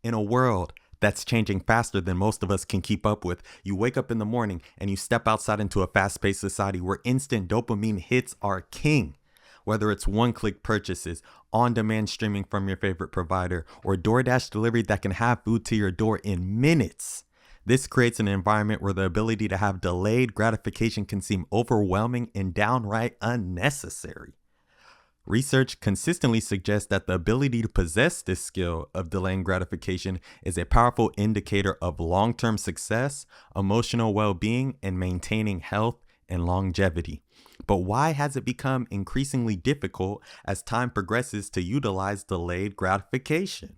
In a world that's changing faster than most of us can keep up with, you wake up in the morning and you step outside into a fast-paced society where instant dopamine hits are king. Whether it's one-click purchases, on-demand streaming from your favorite provider, or DoorDash delivery that can have food to your door in minutes. This creates an environment where the ability to have delayed gratification can seem overwhelming and downright unnecessary. Research consistently suggests that the ability to possess this skill of delaying gratification is a powerful indicator of long-term success, emotional well-being, and maintaining health and longevity. But why has it become increasingly difficult as time progresses to utilize delayed gratification?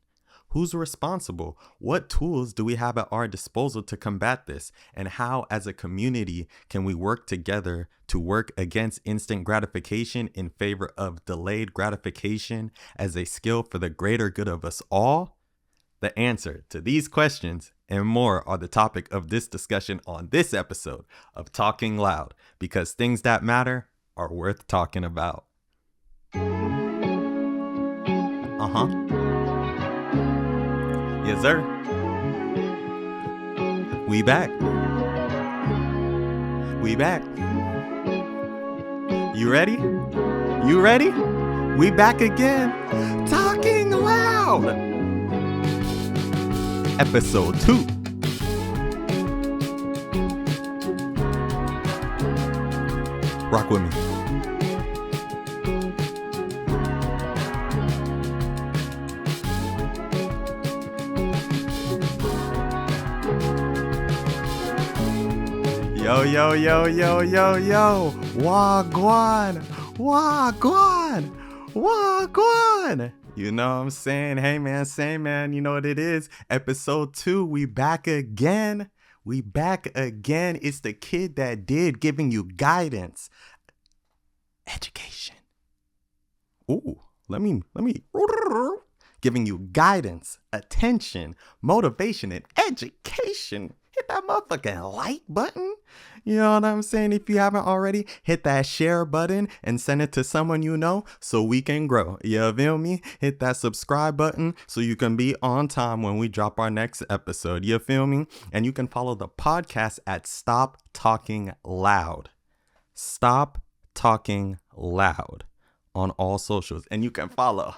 Who's responsible? What tools do we have at our disposal to combat this? And how, as a community, can we work together to work against instant gratification in favor of delayed gratification as a skill for the greater good of us all? The answer to these questions and more are the topic of this discussion on this episode of Talking Loud, because things that matter are worth talking about. Yes, sir. We back. We back. You ready? You ready? We back again. Talking Loud. Episode 2. Rock with me. Yo, yo, yo, yo, yo, yo. Wagwan. Wagwan. Wagwan. You know what I'm saying? Hey, man, say, man, you know what it is? Episode 2, we back again. We back again. It's the kid that did, giving you guidance. Education. Ooh, let me. Giving you guidance, attention, motivation, and education. Hit that motherfucking like button. You know what I'm saying? If you haven't already, hit that share button and send it to someone you know so we can grow. You feel me? Hit that subscribe button so you can be on time when we drop our next episode. You feel me? And you can follow the podcast at Stop Talking Loud. Stop Talking Loud on all socials. And you can follow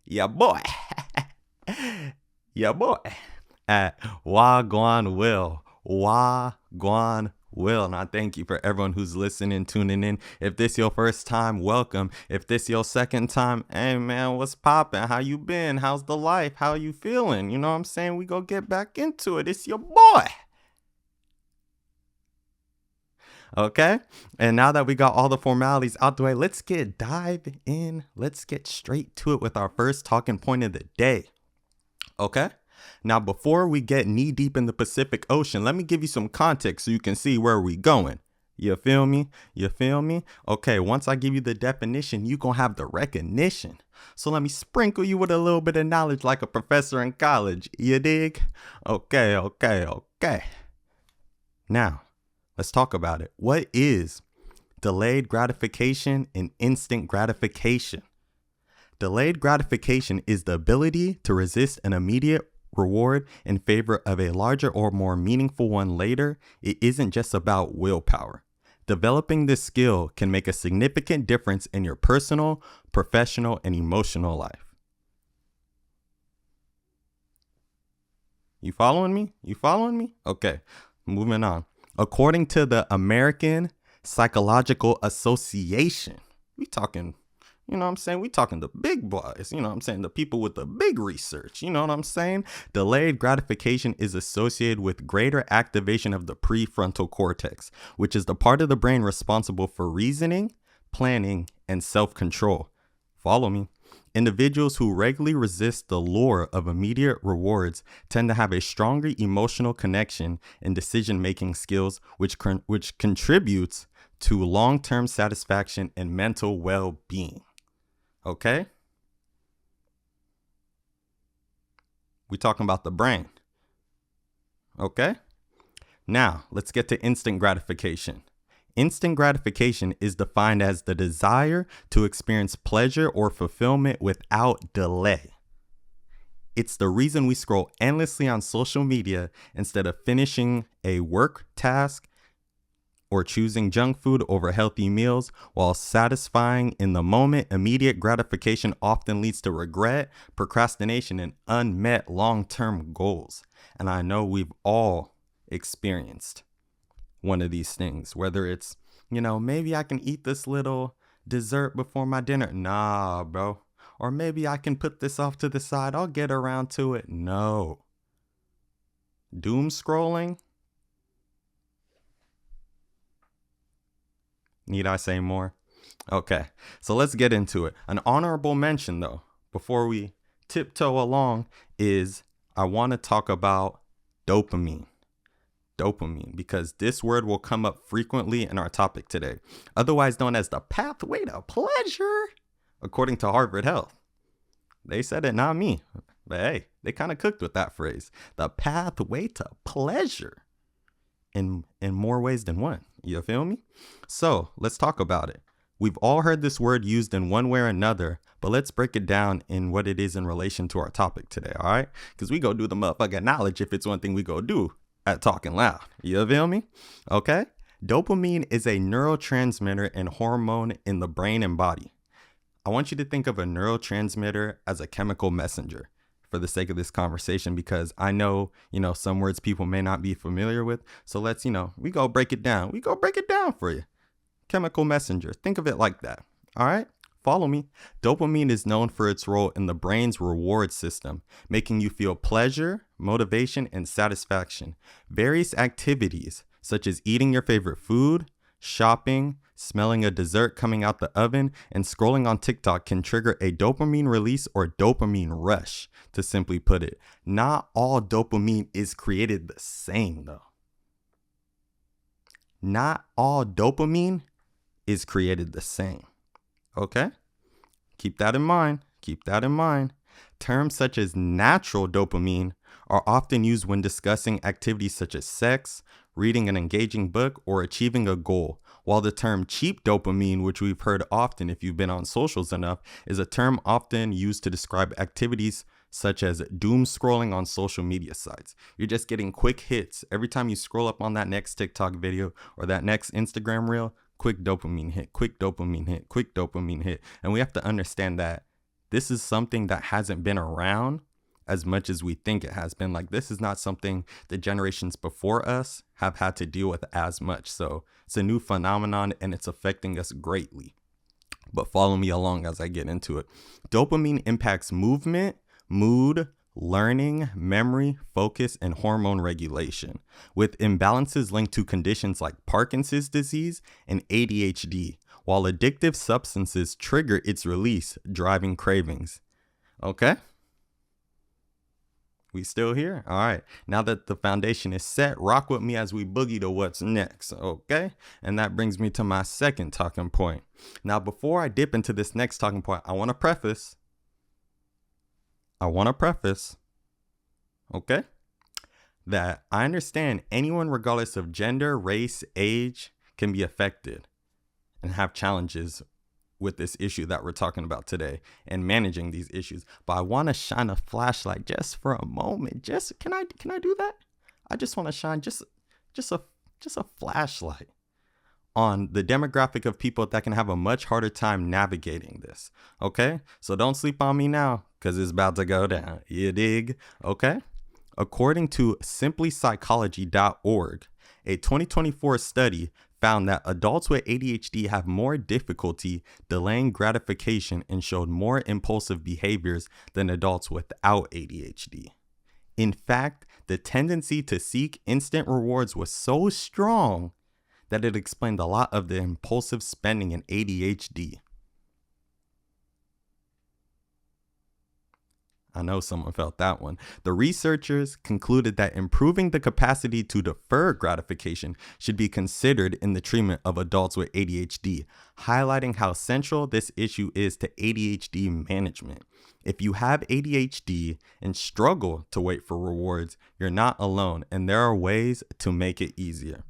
your boy. Your boy. At Wagwan Will. Wagwan Will. And I thank you for everyone who's listening, tuning in. If this your first time, welcome. If this your second time, hey man, what's poppin'? How you been? How's the life? How you feeling? You know what I'm saying? We go get back into it. It's your boy. Okay? And now that we got all the formalities out the way, let's dive in. Let's get straight to it with our first talking point of the day. Okay? Now, before we get knee deep in the Pacific Ocean, let me give you some context so you can see where we're going. You feel me? You feel me? Okay, once I give you the definition, you're going to have the recognition. So let me sprinkle you with a little bit of knowledge like a professor in college. You dig? Okay. Now, let's talk about it. What is delayed gratification and instant gratification? Delayed gratification is the ability to resist an immediate reward in favor of a larger or more meaningful one later. It isn't just about willpower. Developing this skill can make a significant difference in your personal, professional, and emotional life. You following me? Okay, moving on. According to the American Psychological Association, we talking, you know what I'm saying? We talking the big boys, you know what I'm saying? The people with the big research, you know what I'm saying? Delayed gratification is associated with greater activation of the prefrontal cortex, which is the part of the brain responsible for reasoning, planning, and self-control. Follow me. Individuals who regularly resist the lure of immediate rewards tend to have a stronger emotional connection and decision-making skills, which contributes to long-term satisfaction and mental well-being. Okay? We talking about the brain. Okay? Now, let's get to instant gratification. Instant gratification is defined as the desire to experience pleasure or fulfillment without delay. It's the reason we scroll endlessly on social media instead of finishing a work task or choosing junk food over healthy meals. While satisfying in the moment, immediate gratification often leads to regret, procrastination, and unmet long-term goals. And I know we've all experienced one of these things, whether it's, maybe I can eat this little dessert before my dinner. Nah, bro. Or maybe I can put this off to the side. I'll get around to it. No. Doom scrolling? Need I say more? Okay, so let's get into it. An honorable mention, though, before we tiptoe along, is I want to talk about dopamine. Dopamine, because this word will come up frequently in our topic today, otherwise known as the pathway to pleasure, according to Harvard Health. They said it, not me. But hey, they kind of cooked with that phrase. The pathway to pleasure in more ways than one. You feel me? So let's talk about it. We've all heard this word used in one way or another, but let's break it down in what it is in relation to our topic today, all right? Because we go do the motherfucking knowledge if it's one thing we go do at Talking Loud. You feel me? Okay? Dopamine is a neurotransmitter and hormone in the brain and body. I want you to think of a neurotransmitter as a chemical messenger for the sake of this conversation, because I know, some words people may not be familiar with. So let's, we go break it down. We go break it down for you. Chemical messenger. Think of it like that. All right? Follow me. Dopamine is known for its role in the brain's reward system, making you feel pleasure, motivation, and satisfaction. Various activities, such as eating your favorite food, shopping, smelling a dessert coming out the oven, and scrolling on TikTok can trigger a dopamine release or dopamine rush, to simply put it. Not all dopamine is created the same, though. Not all dopamine is created the same. Okay? Keep that in mind. Keep that in mind. Terms such as natural dopamine are often used when discussing activities such as sex, reading an engaging book, or achieving a goal, while the term cheap dopamine, which we've heard often if you've been on socials enough, is a term often used to describe activities such as doom scrolling on social media sites. You're just getting quick hits. Every time you scroll up on that next TikTok video or that next Instagram reel, quick dopamine hit, quick dopamine hit, quick dopamine hit. And we have to understand that this is something that hasn't been around as much as we think it has been. Like, this is not something the generations before us have had to deal with as much. So it's a new phenomenon and it's affecting us greatly. But follow me along as I get into it. Dopamine impacts movement, mood, learning, memory, focus, and hormone regulation, with imbalances linked to conditions like Parkinson's disease and ADHD, while addictive substances trigger its release, driving cravings. Okay? We still here? All right. Now that the foundation is set, rock with me as we boogie to what's next, okay? And that brings me to my second talking point. Now, before I dip into this next talking point, I want to preface, okay, that I understand anyone regardless of gender, race, age can be affected and have challenges with this issue that we're talking about today and managing these issues. But I want to shine a flashlight just for a moment. Can I do that? I just want to shine just a flashlight on the demographic of people that can have a much harder time navigating this. Okay? So don't sleep on me now, because it's about to go down. You dig? Okay? According to simplypsychology.org, a 2024 study found that adults with ADHD have more difficulty delaying gratification and showed more impulsive behaviors than adults without ADHD. In fact, the tendency to seek instant rewards was so strong that it explained a lot of the impulsive spending in ADHD. I know someone felt that one. The researchers concluded that improving the capacity to defer gratification should be considered in the treatment of adults with ADHD, highlighting how central this issue is to ADHD management. If you have ADHD and struggle to wait for rewards, you're not alone, and there are ways to make it easier.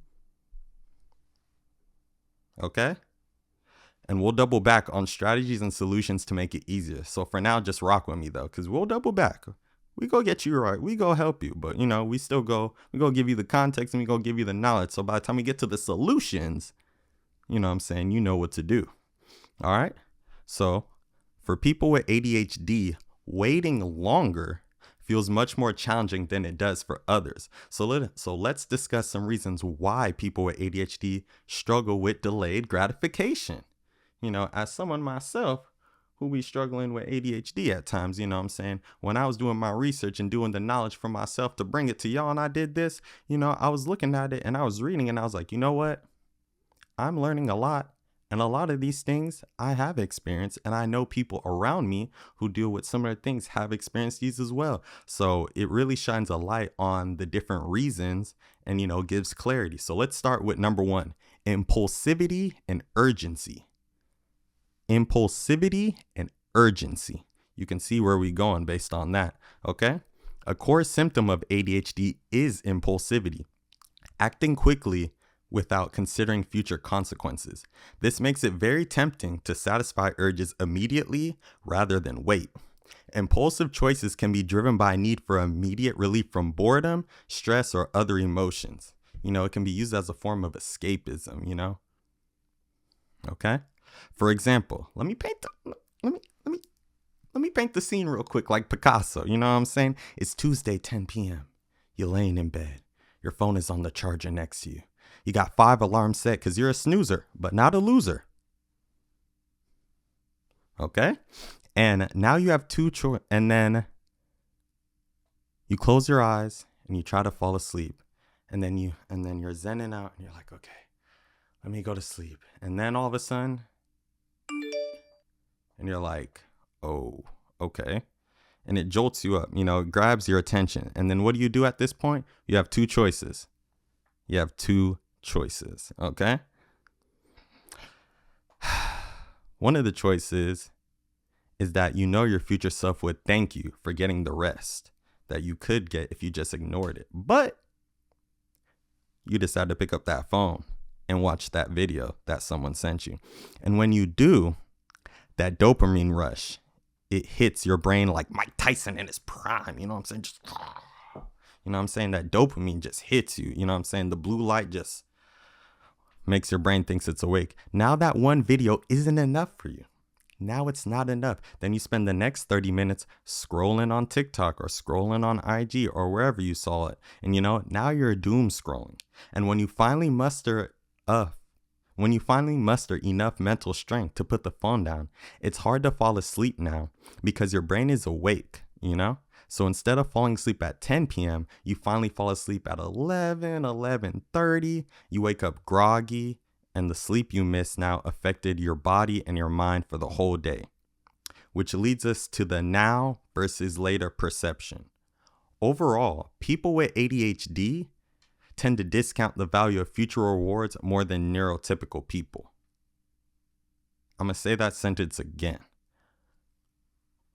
Okay? And we'll double back on strategies and solutions to make it easier. So for now, just rock with me though, because we'll double back. We go get you right. We go help you. But, we go give you the context and we go give you the knowledge. So by the time we get to the solutions, you know what to do. All right. So for people with ADHD, waiting longer feels much more challenging than it does for others. So let's discuss some reasons why people with ADHD struggle with delayed gratification. As someone myself who be struggling with ADHD at times, when I was doing my research and doing the knowledge for myself to bring it to y'all and I did this, I was looking at it and I was reading and I was like, you know what? I'm learning a lot. And a lot of these things I have experienced, and I know people around me who deal with similar things have experienced these as well. So it really shines a light on the different reasons and, gives clarity. So let's start with number one, impulsivity and urgency. Impulsivity and urgency. You can see where we're going based on that. Okay. A core symptom of ADHD is impulsivity, acting quickly without considering future consequences. This makes it very tempting to satisfy urges immediately rather than wait. Impulsive choices can be driven by a need for immediate relief from boredom, stress, or other emotions. It can be used as a form of escapism, Okay? For example, let me paint the scene real quick like Picasso, you know what I'm saying? It's Tuesday, 10 p.m. You're laying in bed. Your phone is on the charger next to you. You got 5 alarms set because you're a snoozer, but not a loser. Okay? And now you have two choices. And then you close your eyes and you try to fall asleep. And then you're zenning out and you're like, okay, let me go to sleep. And then all of a sudden, and you're like, oh, okay. And it jolts you up, it grabs your attention. And then what do you do at this point? You have two choices. Okay? One of the choices is that your future self would thank you for getting the rest that you could get if you just ignored it. But you decide to pick up that phone and watch that video that someone sent you. And when you do, that dopamine rush, it hits your brain like Mike Tyson in his prime. You know what I'm saying? That dopamine just hits you. You know what I'm saying? The blue light just makes your brain thinks it's awake. Now that one video isn't enough for you. Now it's not enough. Then you spend the next 30 minutes scrolling on TikTok or scrolling on IG or wherever you saw it. And now you're doom scrolling. And when you finally muster enough mental strength to put the phone down, it's hard to fall asleep now because your brain is awake, So instead of falling asleep at 10 p.m., you finally fall asleep at 11:30. You wake up groggy, and the sleep you missed now affected your body and your mind for the whole day. Which leads us to the now versus later perception. Overall, people with ADHD tend to discount the value of future rewards more than neurotypical people. I'm going to say that sentence again.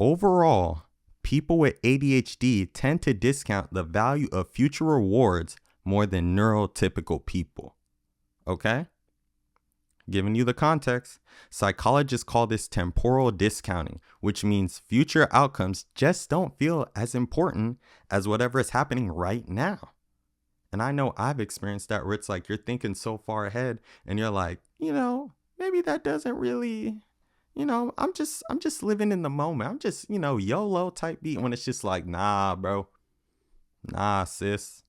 Overall, people with ADHD tend to discount the value of future rewards more than neurotypical people. Okay? Giving you the context, psychologists call this temporal discounting, which means future outcomes just don't feel as important as whatever is happening right now. And I know I've experienced that where it's like you're thinking so far ahead and you're like, maybe that doesn't really, I'm just living in the moment. I'm just, YOLO type beat when it's just like, nah, bro. Nah, sis.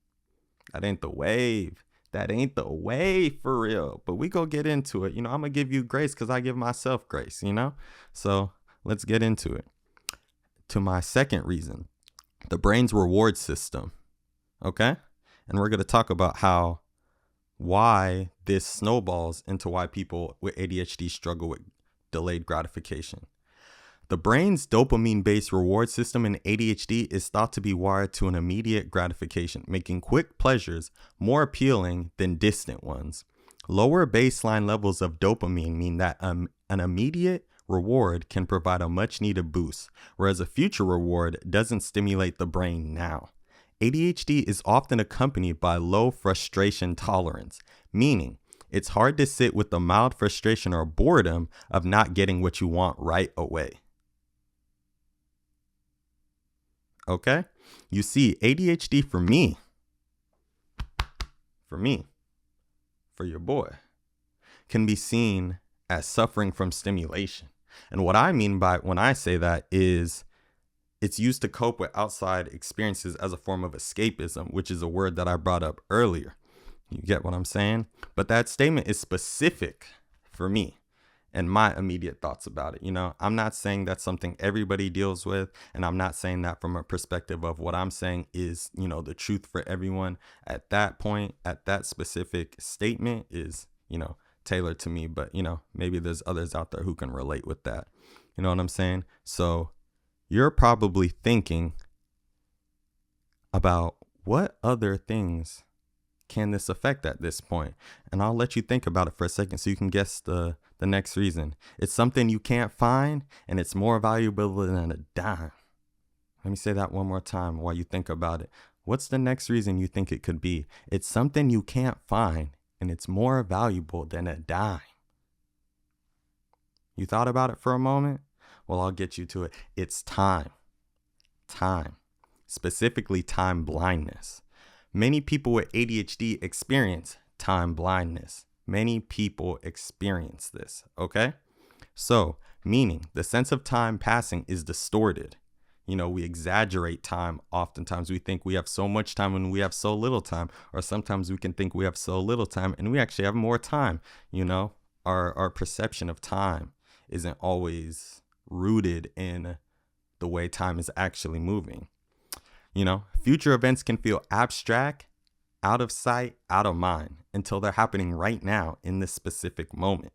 That ain't the wave. That ain't the way for real. But we go get into it. I'm going to give you grace because I give myself grace, So let's get into it. To my second reason, the brain's reward system. Okay? And we're going to talk about why this snowballs into why people with ADHD struggle with delayed gratification. The brain's dopamine-based reward system in ADHD is thought to be wired to an immediate gratification, making quick pleasures more appealing than distant ones. Lower baseline levels of dopamine mean that an immediate reward can provide a much-needed boost, whereas a future reward doesn't stimulate the brain now. ADHD is often accompanied by low frustration tolerance, meaning it's hard to sit with the mild frustration or boredom of not getting what you want right away. Okay? You see, ADHD for me, for your boy, can be seen as suffering from stimulation. And what I mean by when I say that is it's used to cope with outside experiences as a form of escapism, which is a word that I brought up earlier. You get what I'm saying? But that statement is specific for me and my immediate thoughts about it. I'm not saying that's something everybody deals with, and I'm not saying that from a perspective of what I'm saying is, the truth for everyone at that point, at that specific statement is, tailored to me. But, maybe there's others out there who can relate with that. You know what I'm saying? So you're probably thinking about what other things can this affect at this point? And I'll let you think about it for a second so you can guess the next reason. It's something you can't find, and it's more valuable than a dime. Let me say that one more time while you think about it. What's the next reason you think it could be? It's something you can't find, and it's more valuable than a dime. You thought about it for a moment? Well, I'll get you to it. It's time. Time. Specifically, time blindness. Many people with ADHD experience time blindness. Many people experience this, okay? So, meaning the sense of time passing is distorted. We exaggerate time. Oftentimes we think we have so much time when we have so little time, or sometimes we can think we have so little time and we actually have more time. Our perception of time isn't always rooted in the way time is actually moving. Future events can feel abstract, out of sight, out of mind, until they're happening right now in this specific moment.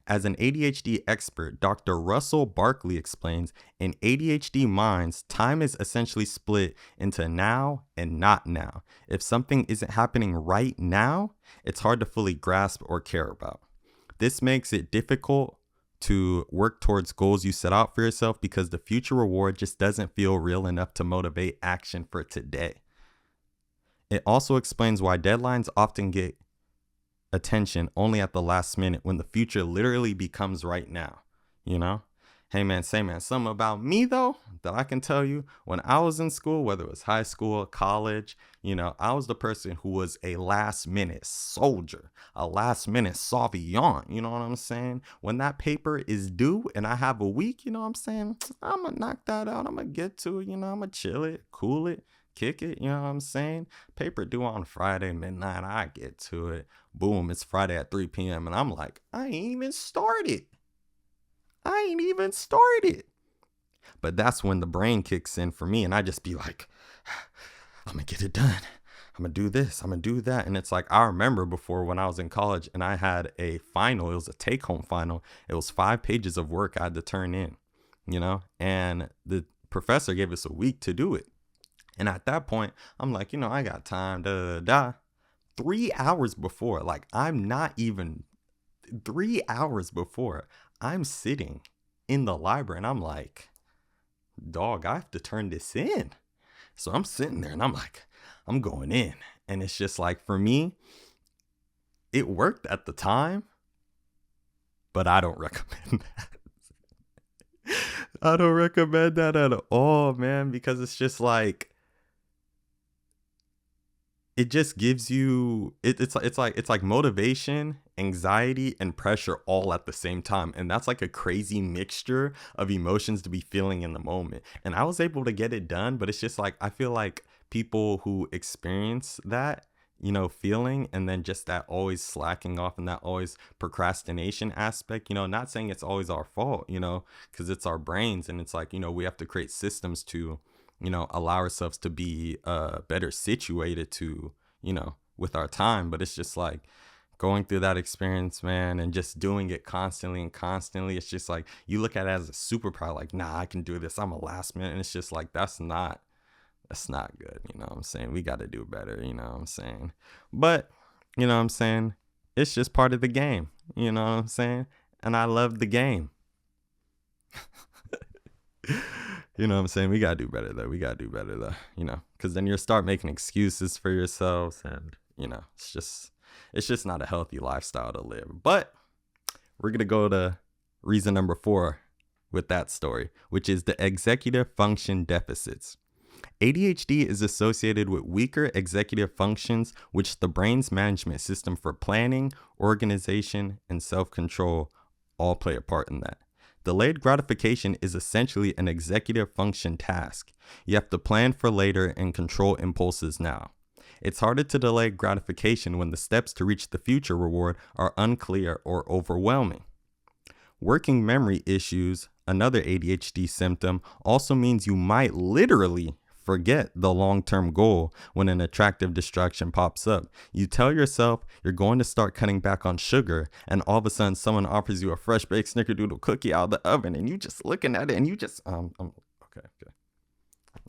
As an ADHD expert, Dr. Russell Barkley explains, in ADHD minds, time is essentially split into now and not now. If something isn't happening right now, it's hard to fully grasp or care about. This makes it difficult to work towards goals you set out for yourself because the future reward just doesn't feel real enough to motivate action for today. It also explains why deadlines often get attention only at the last minute when the future literally becomes right now. Hey man, something about me though that I can tell you, when I was in school, whether it was high school, college, I was the person who was a last minute soldier, a last minute sauvignon. You know what I'm saying? When that paper is due and I have a week, I'm gonna knock that out. I'm gonna get to it. I'm gonna chill it, cool it, kick it. You know what I'm saying? Paper due on Friday midnight. I get to it. Boom, it's Friday at 3 p.m. and I'm like, I ain't even started. But that's when the brain kicks in for me, and I just be like, I'm gonna get it done. I'm gonna do this. I'm gonna do that. And it's like, I remember before when I was in college and I had a final, it was a take-home final. It was 5 pages of work I had to turn in, and the professor gave us a week to do it. And at that point, I'm like, I got time, 3 hours before, like I'm not even 3 hours before, I'm sitting in the library and I'm like, dog, I have to turn this in. So I'm sitting there and I'm like, I'm going in. And it's just like, for me, it worked at the time, but I don't recommend that. I don't recommend that at all, man, because it's just like, it just gives you it's like motivation, anxiety, and pressure all at the same time. And that's like a crazy mixture of emotions to be feeling in the moment. And I was able to get it done, but it's just like, I feel like people who experience that, feeling, and then just that always slacking off and that always procrastination aspect, not saying it's always our fault, because it's our brains. And it's like, we have to create systems to allow ourselves to be better situated to, with our time. But it's just like going through that experience, man, and just doing it constantly. It's just like, you look at it as a superpower, like, nah, I can do this. I'm a last minute. And it's just like, that's not good. You know what I'm saying? We got to do better. You know what I'm saying? But, you know what I'm saying? It's just part of the game. You know what I'm saying? And I love the game. You know what I'm saying? We got to do better, though. Because then you'll start making excuses for yourselves. And, it's just not a healthy lifestyle to live. But we're going to go to reason number 4 with that story, which is the executive function deficits. ADHD is associated with weaker executive functions, which the brain's management system for planning, organization, and self-control all play a part in that. Delayed gratification is essentially an executive function task. You have to plan for later and control impulses now. It's harder to delay gratification when the steps to reach the future reward are unclear or overwhelming. Working memory issues, another ADHD symptom, also means you might literally forget the long-term goal when an attractive distraction pops up. You tell yourself you're going to start cutting back on sugar, and all of a sudden someone offers you a fresh baked snickerdoodle cookie out of the oven, and you just looking at it and you just okay.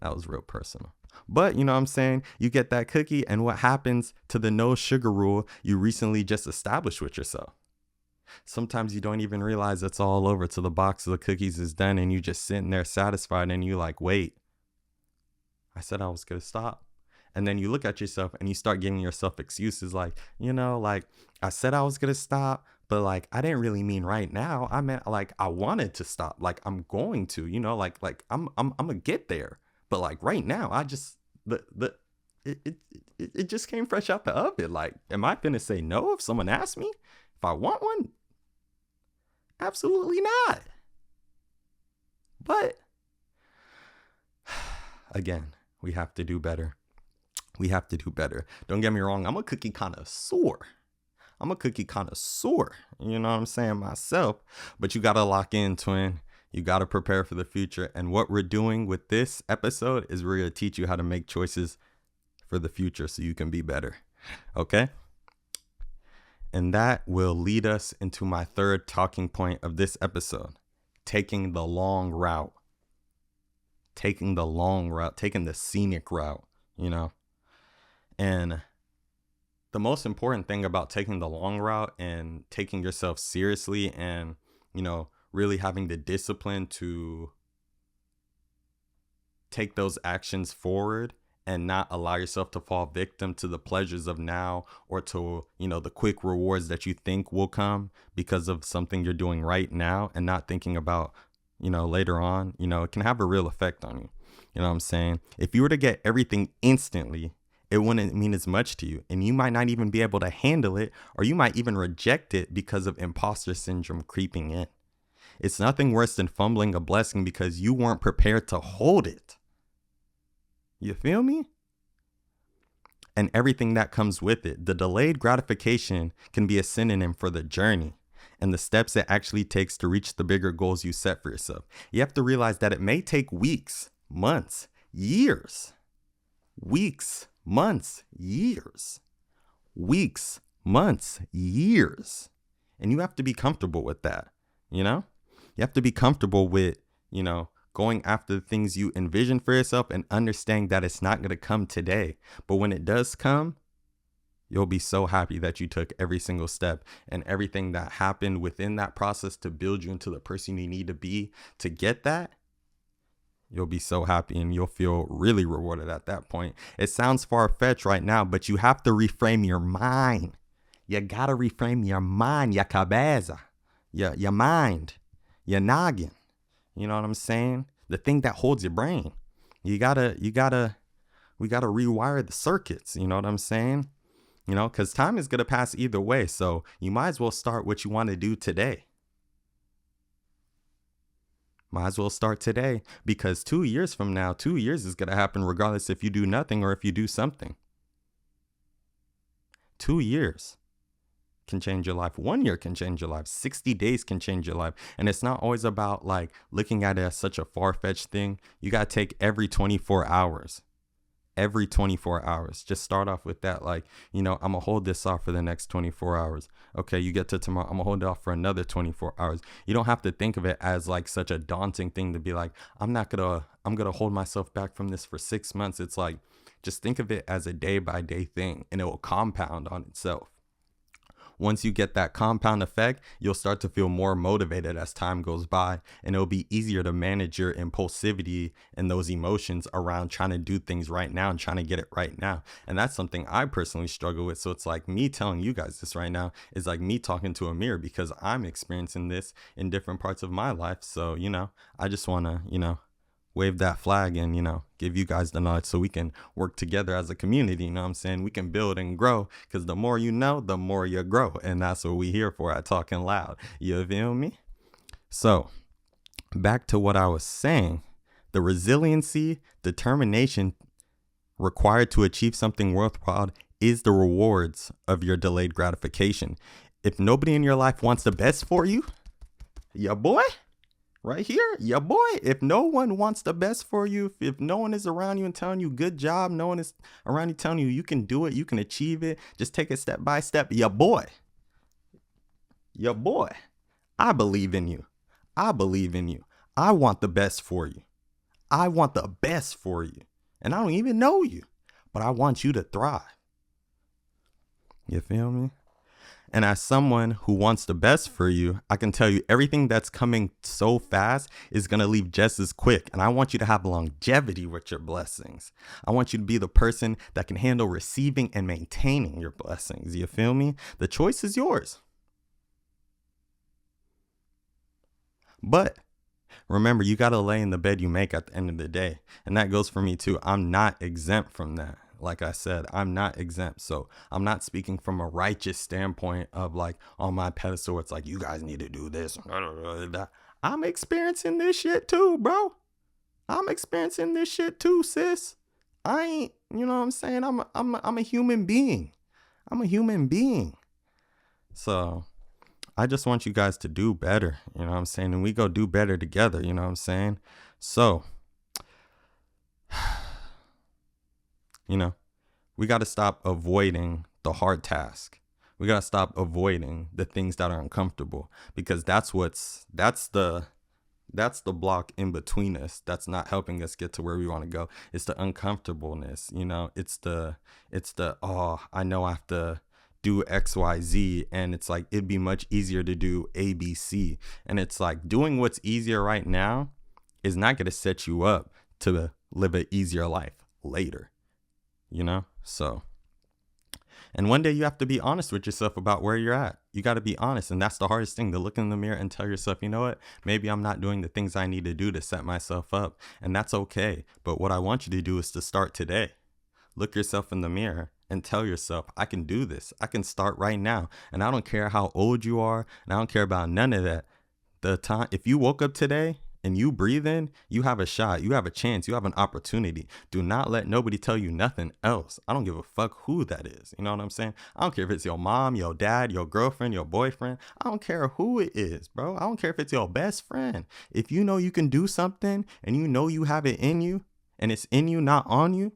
That was real personal. But you know what I'm saying? You get that cookie, and what happens to the no sugar rule you recently just established with yourself? Sometimes you don't even realize it's all over till the box of the cookies is done, and you just sitting there satisfied, and you like, wait, I said I was going to stop. And then you look at yourself and you start giving yourself excuses like, like I said I was going to stop, but like I didn't really mean right now. I meant like I wanted to stop. Like I'm going to, like I'm going to get there. But like right now, I just it just came fresh out the oven. Like, am I going to say no if someone asks me if I want one? Absolutely not. But again, we have to do better. We have to do better. Don't get me wrong. I'm a cookie connoisseur. You know what I'm saying? Myself. But you got to lock in, twin. You got to prepare for the future. And what we're doing with this episode is we're going to teach you how to make choices for the future so you can be better. Okay? And that will lead us into my third talking point of this episode. Taking the long route. Taking the scenic route, And the most important thing about taking the long route and taking yourself seriously and, really having the discipline to take those actions forward and not allow yourself to fall victim to the pleasures of now or to, the quick rewards that you think will come because of something you're doing right now and not thinking about, later on, it can have a real effect on you. You know what I'm saying? If you were to get everything instantly, it wouldn't mean as much to you, and you might not even be able to handle it, or you might even reject it because of imposter syndrome creeping in. It's nothing worse than fumbling a blessing because you weren't prepared to hold it. You feel me? And everything that comes with it. The delayed gratification can be a synonym for the journey and the steps it actually takes to reach the bigger goals you set for yourself. You have to realize that it may take weeks, months, years. Weeks, months, years. Weeks, months, years. And you have to be comfortable with that, You have to be comfortable with, going after the things you envision for yourself and understanding that it's not going to come today. But when it does come, you'll be so happy that you took every single step and everything that happened within that process to build you into the person you need to be to get that. You'll be so happy and you'll feel really rewarded at that point. It sounds far-fetched right now, but you have to reframe your mind. You got to reframe your mind, your cabeza, your mind, your noggin. You know what I'm saying? The thing that holds your brain. We gotta rewire the circuits. You know what I'm saying? Because time is going to pass either way. So you might as well start what you want to do today. Might as well start today, because 2 years from now, 2 years is going to happen regardless if you do nothing or if you do something. 2 years can change your life. 1 year can change your life. 60 days can change your life. And it's not always about like looking at it as such a far-fetched thing. You got to take every 24 hours. Every 24 hours. Just start off with that. Like, I'm going to hold this off for the next 24 hours. Okay, you get to tomorrow. I'm going to hold it off for another 24 hours. You don't have to think of it as like such a daunting thing to be like, I'm going to hold myself back from this for 6 months. It's like, just think of it as a day by day thing and it will compound on itself. Once you get that compound effect, you'll start to feel more motivated as time goes by, and it'll be easier to manage your impulsivity and those emotions around trying to do things right now and trying to get it right now. And that's something I personally struggle with. So it's like me telling you guys this right now is like me talking to a mirror because I'm experiencing this in different parts of my life. So, I just want to, wave that flag and, give you guys the knowledge so we can work together as a community. You know what I'm saying? We can build and grow, because the more you know, the more you grow. And that's what we here for at Talking Loud. You feel me? So back to what I was saying, the resiliency, determination required to achieve something worthwhile is the rewards of your delayed gratification. If nobody in your life wants the best for you, your boy, right here, your boy, if no one wants the best for you, if no one is around you and telling you good job, no one is around you telling you you can do it, you can achieve it, just take it step by step, your boy, I believe in you. I believe in you. I want the best for you. I want the best for you. And I don't even know you, but I want you to thrive. You feel me? And as someone who wants the best for you, I can tell you everything that's coming so fast is going to leave just as quick. And I want you to have longevity with your blessings. I want you to be the person that can handle receiving and maintaining your blessings. You feel me? The choice is yours. But remember, you got to lay in the bed you make at the end of the day. And that goes for me too. I'm not exempt from that. Like I said, I'm not exempt. So I'm not speaking from a righteous standpoint of like on my pedestal. It's like, you guys need to do this. I'm experiencing this shit too, bro. I'm experiencing this shit too, sis. I ain't, you know what I'm saying? I'm a human being. I'm a human being. So I just want you guys to do better. You know what I'm saying? And we go do better together. You know what I'm saying? So, we got to stop avoiding the hard task. We got to stop avoiding the things that are uncomfortable, because that's the block in between us. That's not helping us get to where we want to go. It's the uncomfortableness, it's the, oh, I know I have to do X, Y, Z. And it's like, it'd be much easier to do A, B, C. And it's like doing what's easier right now is not going to set you up to live an easier life later. So, and one day you have to be honest with yourself about where you're at. You got to be honest. And that's the hardest thing, to look in the mirror and tell yourself, you know what, maybe I'm not doing the things I need to do to set myself up. And that's okay. But what I want you to do is to start today. Look yourself in the mirror and tell yourself, I can do this. I can start right now. And I don't care how old you are. And I don't care about none of that. The time, if you woke up today and you breathe in, you have a shot, you have a chance, you have an opportunity. Do not let nobody tell you nothing else. I don't give a fuck who that is. You know what I'm saying? I don't care if it's your mom, your dad, your girlfriend, your boyfriend. I don't care who it is, bro. I don't care if it's your best friend. If you know you can do something and you know you have it in you and it's in you, not on you,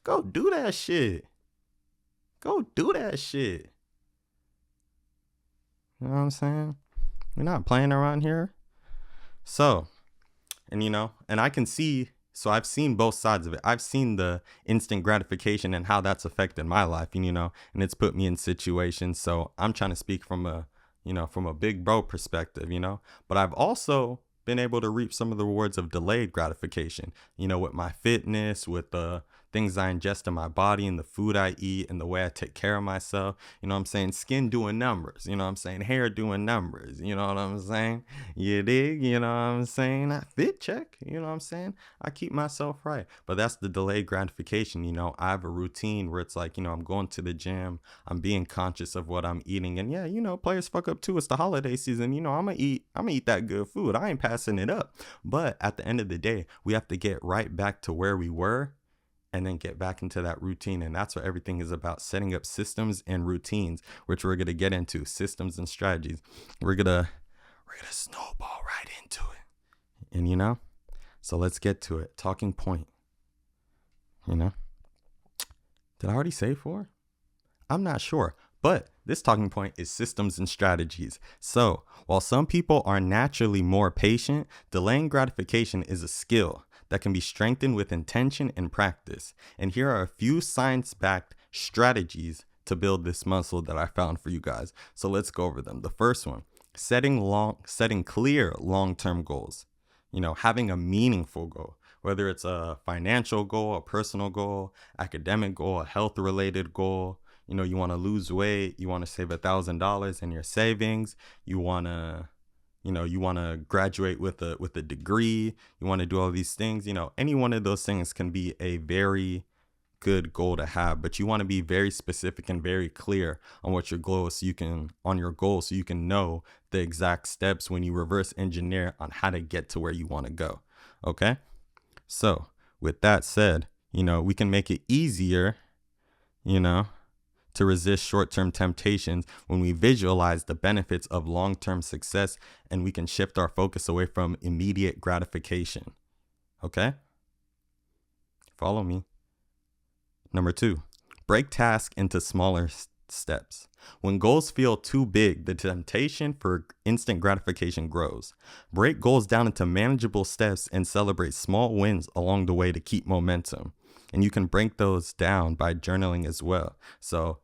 go do that shit. Go do that shit. You know what I'm saying? We're not playing around here. So, and I can see, so I've seen both sides of it. I've seen the instant gratification and how that's affected my life, and it's put me in situations. So I'm trying to speak from a big bro perspective, but I've also been able to reap some of the rewards of delayed gratification, with my fitness, with the things I ingest in my body and the food I eat and the way I take care of myself. You know what I'm saying? Skin doing numbers. You know what I'm saying? Hair doing numbers. You know what I'm saying? You dig? You know what I'm saying? I fit check. You know what I'm saying? I keep myself right. But that's the delayed gratification. I have a routine where it's like, I'm going to the gym. I'm being conscious of what I'm eating. And yeah, players fuck up too. It's the holiday season. I'm gonna eat that good food. I ain't passing it up. But at the end of the day, we have to get right back to where we were and then get back into that routine. And that's what everything is about, setting up systems and routines, which we're going to get into, systems and strategies. We're going to snowball right into it. And, so let's get to it. Talking point. Did I already say 4? I'm not sure. But this talking point is systems and strategies. So while some people are naturally more patient, delaying gratification is a skill that can be strengthened with intention and practice. And here are a few science-backed strategies to build this muscle that I found for you guys. So let's go over them. The first one, setting clear long-term goals. Having a meaningful goal, whether it's a financial goal, a personal goal, academic goal, a health-related goal. You want to lose weight, you want to save $1,000 in your savings, you want to You want to graduate with a degree, you want to do all these things, any one of those things can be a very good goal to have, but you want to be very specific and very clear on what your goal is, so you can know the exact steps when you reverse engineer on how to get to where you want to go. Okay? So, with that said, we can make it easier, to resist short-term temptations when we visualize the benefits of long-term success, and we can shift our focus away from immediate gratification. Okay? Follow me. Number 2, break tasks into smaller steps. When goals feel too big, the temptation for instant gratification grows. Break goals down into manageable steps and celebrate small wins along the way to keep momentum. And you can break those down by journaling as well. So,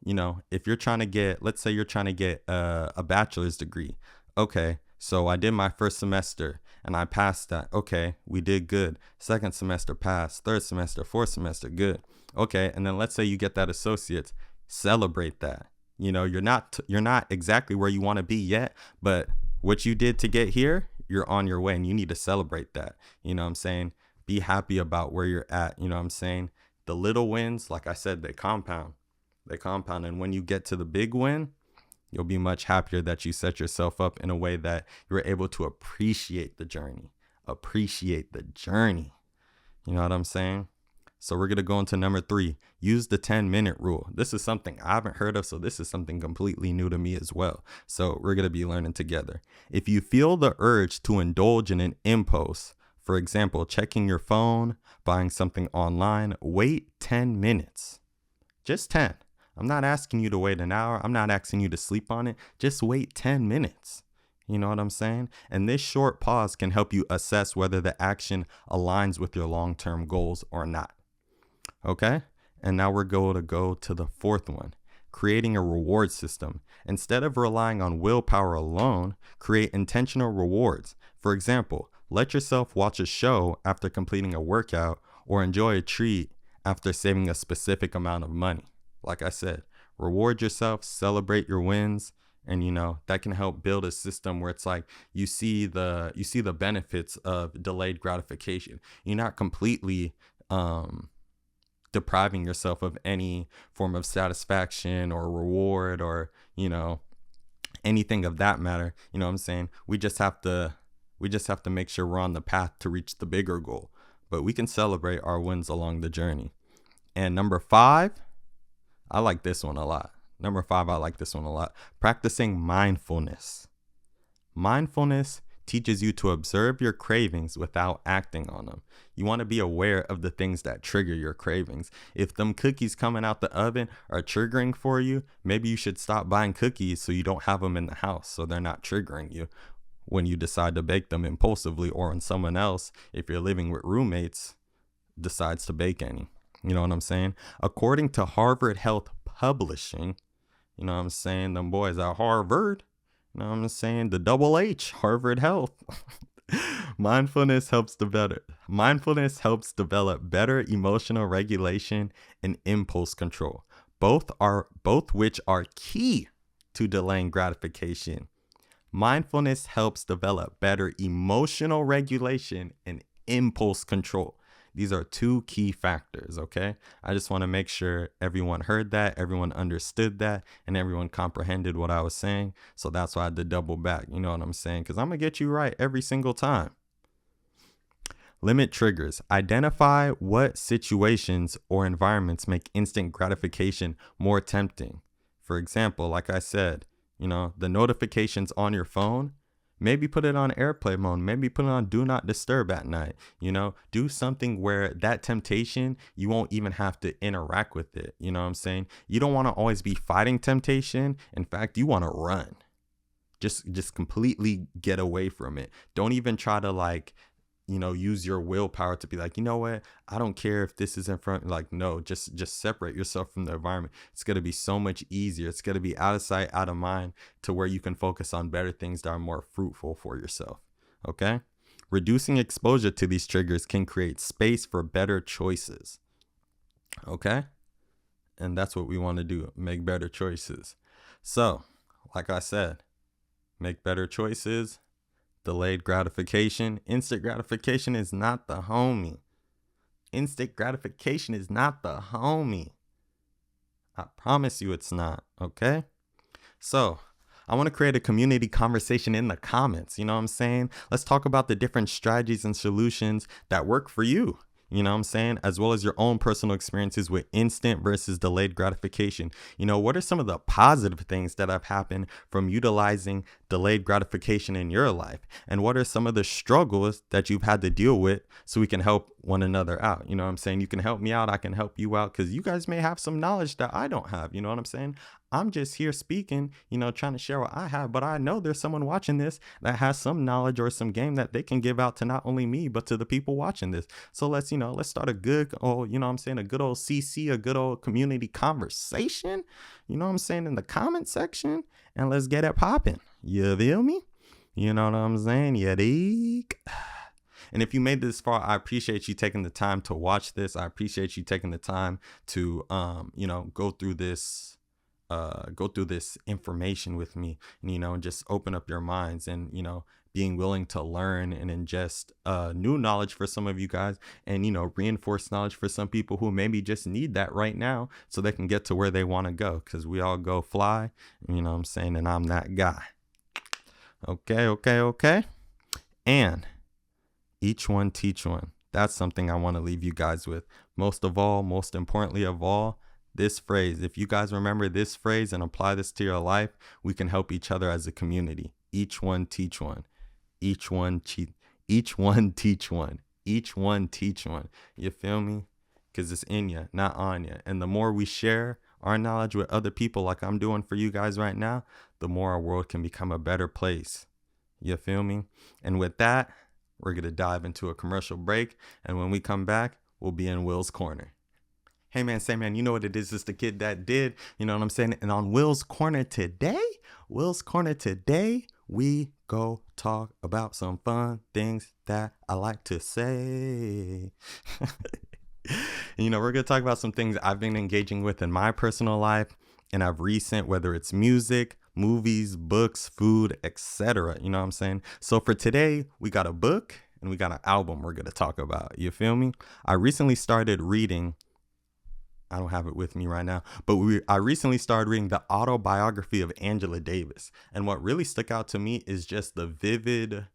if you're trying to get, let's say you're trying to get a bachelor's degree. Okay, so I did my first semester and I passed that. Okay, we did good. Second semester passed. Third semester, fourth semester, good. Okay, and then let's say you get that associate's. Celebrate that. You're not exactly where you want to be yet, but what you did to get here, you're on your way, and you need to celebrate that. You know what I'm saying? Be happy about where you're at. You know what I'm saying? The little wins, like I said, they compound. And when you get to the big win, you'll be much happier that you set yourself up in a way that you're able to appreciate the journey. You know what I'm saying? So we're going to go into number 3, use the 10-minute rule. This is something I haven't heard of, so this is something completely new to me as well. So we're going to be learning together. If you feel the urge to indulge in an impulse, for example, checking your phone, buying something online, wait 10 minutes. Just 10. I'm not asking you to wait an hour. I'm not asking you to sleep on it. Just wait 10 minutes. You know what I'm saying? And this short pause can help you assess whether the action aligns with your long-term goals or not. Okay, and now we're going to go to the 4th one, creating a reward system. Instead of relying on willpower alone, create intentional rewards. For example, let yourself watch a show after completing a workout, or enjoy a treat after saving a specific amount of money. Like I said, reward yourself, celebrate your wins, and that can help build a system where it's like you see the benefits of delayed gratification. You're not completely depriving yourself of any form of satisfaction or reward or anything of that matter. You know what I'm saying? We just have to make sure we're on the path to reach the bigger goal, but we can celebrate our wins along the journey. And number 5, I like this one a lot. Practicing mindfulness. Mindfulness teaches you to observe your cravings without acting on them. You want to be aware of the things that trigger your cravings. If them cookies coming out the oven are triggering for you, maybe you should stop buying cookies so you don't have them in the house, so they're not triggering you when you decide to bake them impulsively, or when someone else, if you're living with roommates, decides to bake any. You know what I'm saying? According to Harvard Health Publishing, you know what I'm saying, them boys at Harvard, you know what I'm saying, the double H, Harvard Health. Mindfulness helps develop better emotional regulation and impulse control, both which are key to delaying gratification. Mindfulness helps develop better emotional regulation and impulse control. These are 2 key factors, okay? I just want to make sure everyone heard that, everyone understood that, and everyone comprehended what I was saying. So that's why I had to double back, you know what I'm saying? Because I'm going to get you right every single time. Limit triggers. Identify what situations or environments make instant gratification more tempting. For example, like I said, the notifications on your phone, maybe put it on airplane mode. Maybe put it on do not disturb at night. Do something where that temptation, you won't even have to interact with it. You know what I'm saying? You don't want to always be fighting temptation. In fact, you want to run. Just completely get away from it. Don't even try to use your willpower to be like, you know what? I don't care if this is in front. Like, no, just separate yourself from the environment. It's going to be so much easier. It's going to be out of sight, out of mind, to where you can focus on better things that are more fruitful for yourself. Okay? Reducing exposure to these triggers can create space for better choices. Okay? And that's what we want to do. Make better choices. So, like I said, make better choices, Delayed gratification. Instant gratification is not the homie. Instant gratification is not the homie. I promise you it's not, okay? So, I want to create a community conversation in the comments. You know what I'm saying? Let's talk about the different strategies and solutions that work for you. You know what I'm saying? As well as your own personal experiences with instant versus delayed gratification. You know, what are some of the positive things that have happened from utilizing delayed gratification in your life? And what are some of the struggles that you've had to deal with so we can help one another out? You know what I'm saying? You can help me out. I can help you out because you guys may have some knowledge that I don't have. You know what I'm saying? I'm just here speaking, you know, trying to share what I have, but I know there's someone watching this that has some knowledge or some game that they can give out to not only me, but to the people watching this. So let's start a good, a good old CC, a good old community conversation, you know what I'm saying, in the comment section, and let's get it popping. You feel me? You know what I'm saying? You dig? And if you made this far, I appreciate you taking the time to watch this. I appreciate you taking the time to, go through this information with me, and just open up your minds and, being willing to learn and ingest new knowledge for some of you guys and, reinforce knowledge for some people who maybe just need that right now so they can get to where they want to go, because we all go fly, you know what I'm saying? And I'm that guy. Okay. And each one teach one. That's something I want to leave you guys with. Most importantly of all, this phrase. If you guys remember this phrase and apply this to your life, we can help each other as a community. Each one teach one. Each one teach one. Each one teach one. You feel me? Because it's in you, not on you. And the more we share our knowledge with other people like I'm doing for you guys right now, the more our world can become a better place. You feel me? And with that, we're going to dive into a commercial break. And when we come back, we'll be in Will's Corner. Hey man, say man, you know what it is? It's the kid that did, you know what I'm saying? And on Will's Corner today, we go talk about some fun things that I like to say. We're going to talk about some things I've been engaging with in my personal life and I've recent, whether it's music, movies, books, food, etc. You know what I'm saying? So for today, we got a book and we got an album we're going to talk about. You feel me? I recently started reading, I don't have it with me right now, but I recently started reading the autobiography of Angela Davis. And what really stuck out to me is just the vivid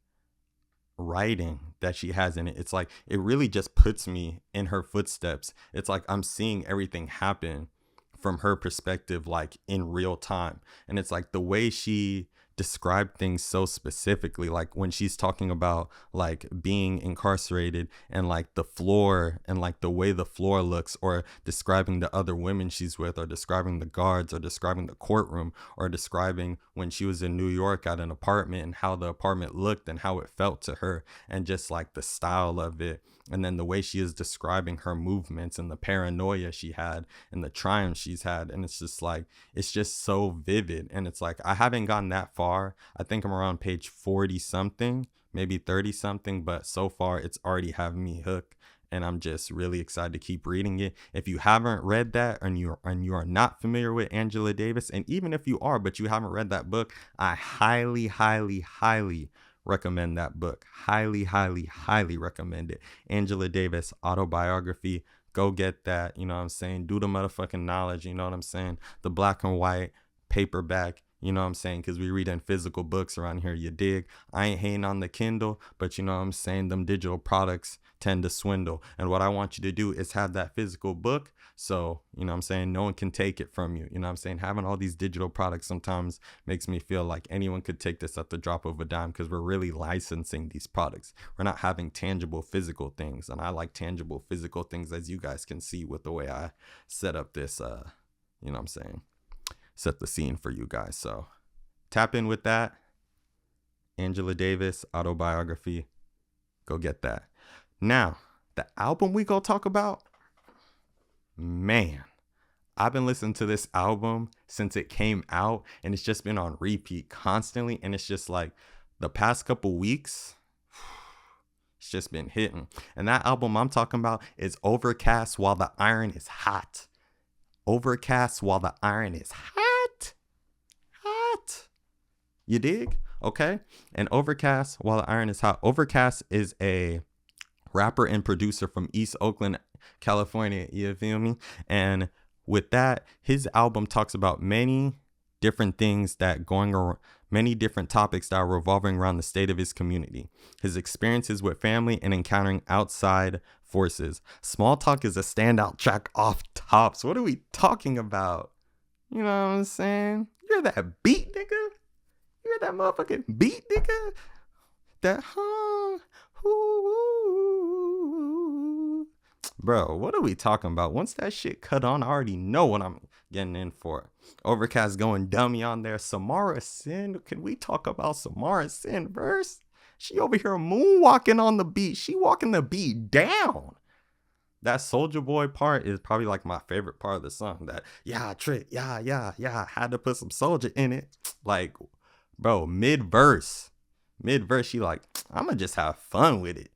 writing that she has in it. It's like, it really just puts me in her footsteps. It's like I'm seeing everything happen from her perspective, like in real time. And it's like the way she describe things so specifically, like when she's talking about like being incarcerated and like the floor and like the way the floor looks, or describing the other women she's with, or describing the guards, or describing the courtroom, or describing when she was in New York at an apartment and how the apartment looked and how it felt to her, and just like the style of it. And then the way she is describing her movements and the paranoia she had and the triumph she's had. And it's just like, it's just so vivid. And it's like, I haven't gotten that far. I think I'm around page 40 something, maybe 30 something. But so far, it's already having me hooked. And I'm just really excited to keep reading it. If you haven't read that and you are not familiar with Angela Davis, and even if you are, but you haven't read that book, I highly, highly, highly recommend that book. Highly, highly, highly recommend it. Angela Davis autobiography. Go get that. You know what I'm saying? Do the motherfucking knowledge. You know what I'm saying? The black and white paperback. You know what I'm saying? Because we read in physical books around here. You dig? I ain't hating on the Kindle, but you know what I'm saying? Them digital products tend to swindle. And what I want you to do is have that physical book. So, you know what I'm saying? No one can take it from you. You know what I'm saying? Having all these digital products sometimes makes me feel like anyone could take this at the drop of a dime, because we're really licensing these products. We're not having tangible physical things. And I like tangible physical things, as you guys can see with the way I set up this, you know what I'm saying? Set the scene for you guys. So tap in with that. Angela Davis autobiography. Go get that. Now, the album we go talk about, man, I've been listening to this album since it came out, and it's just been on repeat constantly. And it's just like the past couple weeks, it's just been hitting. And that album I'm talking about is Overcast While the Iron is Hot. Overcast While the Iron is Hot. You dig? Okay. And Overcast, While the Iron is Hot. Overcast is a rapper and producer from East Oakland, California. You feel me? And with that, his album talks about many different things that going around, many different topics that are revolving around the state of his community, his experiences with family, and encountering outside forces. Small Talk is a standout track off tops. What are we talking about? You know what I'm saying? You hear that beat, nigga? You hear that motherfucking beat, nigga? That bro, what are we talking about? Once that shit cut on, I already know what I'm getting in for. Overcast going dummy on there. Samara Sin. Can we talk about Samara Sin verse? She over here moonwalking on the beat. She walking the beat down. That Soldier Boy part is probably like my favorite part of the song. That trick, I had to put some soldier in it. Like, bro, mid-verse, she like, I'ma just have fun with it.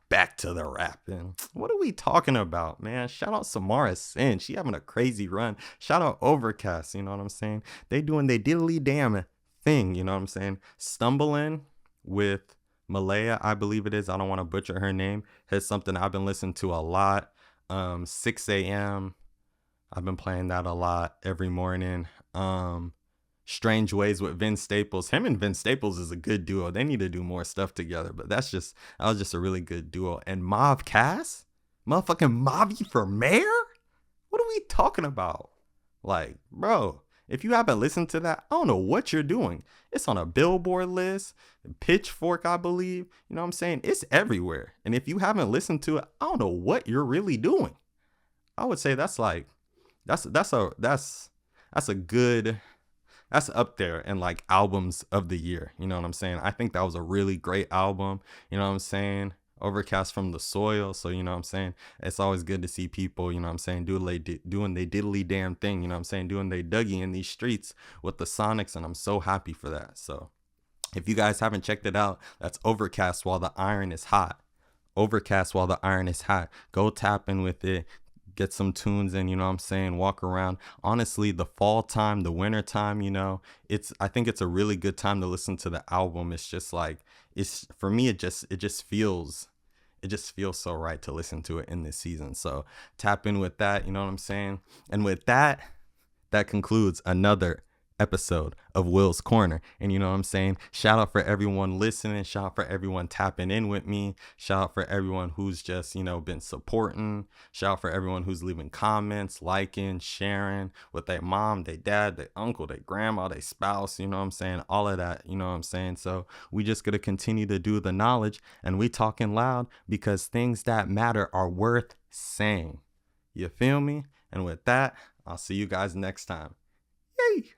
Back to the rapping. What are we talking about, man? Shout out Samara Sin. She having a crazy run. Shout out Overcast, you know what I'm saying? They doing they diddly damn thing, you know what I'm saying? Stumbling with Malaya, I believe it is. I don't want to butcher her name. It's something I've been listening to a lot. 6 a.m. I've been playing that a lot every morning. Strange Ways with Vince Staples. Him and Vince Staples is a good duo. They need to do more stuff together, but that was just a really good duo. And Mav Cass? Motherfucking Mavi for mayor? What are we talking about? Like, bro, if you haven't listened to that, I don't know what you're doing. It's on a Billboard list, Pitchfork, I believe. You know what I'm saying? It's everywhere. And if you haven't listened to it, I don't know what you're really doing. I would say that's up there in like albums of the year. You know what I'm saying? I think that was a really great album. You know what I'm saying? Overcast from the Soil. So, you know what I'm saying? It's always good to see people, you know what I'm saying, doing they diddly damn thing, you know what I'm saying, doing they Dougie in these streets with the Sonics, and I'm so happy for that. So if you guys haven't checked it out, that's Overcast While the Iron is Hot. Overcast While the Iron is Hot. Go tap in with it. Get some tunes in, you know what I'm saying, walk around. Honestly, the fall time, the winter time, you know, I think it's a really good time to listen to the album. It's just like, it's for me, it just feels so right to listen to it in this season. So tap in with that, you know what I'm saying? And with that, that concludes another episode of Will's Corner. And you know what I'm saying? Shout out for everyone listening. Shout out for everyone tapping in with me. Shout out for everyone who's just, you know, been supporting. Shout out for everyone who's leaving comments, liking, sharing with their mom, their dad, their uncle, their grandma, their spouse, you know what I'm saying? All of that, you know what I'm saying? So we just gonna continue to do the knowledge, and we talking loud because things that matter are worth saying. You feel me? And with that, I'll see you guys next time. Yay!